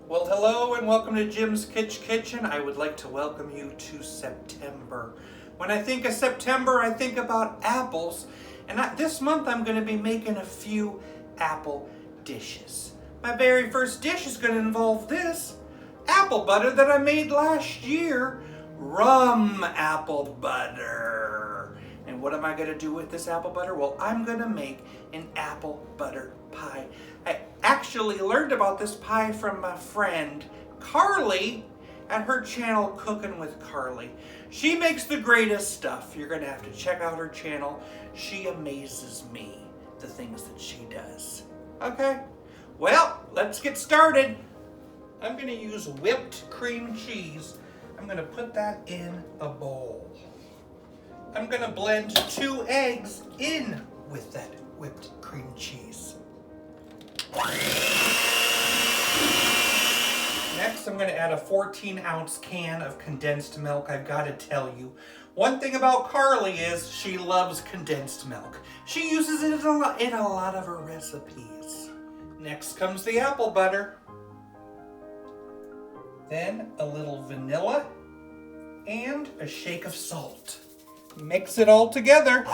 Well, hello and welcome to Jim's Kitsch Kitchen. I would like to welcome you to September. When I think of September, I think about apples. And this month I'm going to be making a few apple dishes. My very first dish is going to involve this apple butter that I made last year. Rum apple butter. And what am I going to do with this apple butter? Well, I'm going to make an apple butter pie. I actually learned about this pie from my friend Carlee at her channel Cooking with Carlee. She makes the greatest stuff. You're going to have to check out her channel. She amazes me, the things that she does. Okay, well, let's get started. I'm going to use whipped cream cheese. I'm going to put that in a bowl. I'm going to blend 2 eggs in with that whipped cream cheese. Next, I'm going to add a 14-ounce can of condensed milk. I've got to tell you, one thing about Carlee is she loves condensed milk. She uses it in a lot of her recipes. Next comes the apple butter. Then a little vanilla and a shake of salt. Mix it all together. Now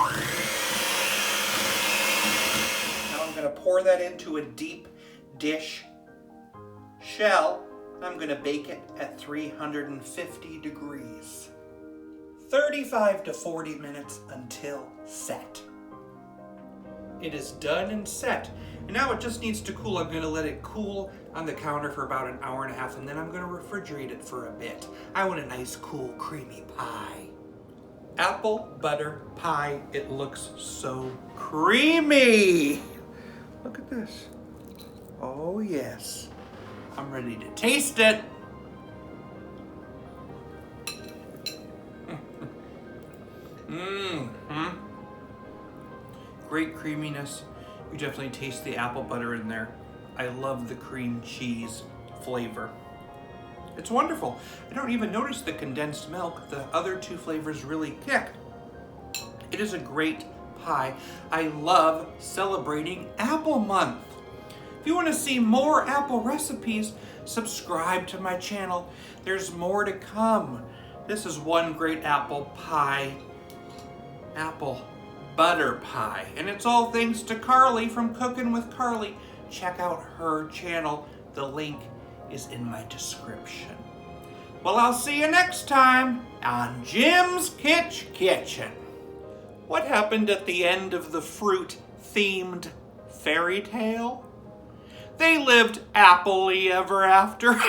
I'm going to pour that into a deep dish shell. I'm going to bake it at 350 degrees. 35 to 40 minutes until set. It is done and set. And now it just needs to cool. I'm going to let it cool on the counter for about an hour and a half, and then I'm going to refrigerate it for a bit. I want a nice, cool, creamy pie. Apple butter pie. It looks so creamy. Look at this. Oh, yes. I'm ready to taste it. Great creaminess. You definitely taste the apple butter in there. I love the cream cheese flavor. It's wonderful. I don't even notice the condensed milk. The other 2 flavors really kick. It is a great pie. I love celebrating Apple Month. If you want to see more apple recipes, subscribe to my channel. There's more to come. This is one great apple pie, apple butter pie. And it's all thanks to Carlee from Cooking with Carlee. Check out her channel. The link is in my description. Well, I'll see you next time on Jim's Kitsch Kitchen. What happened at the end of the fruit-themed fairy tale? They lived happily ever after.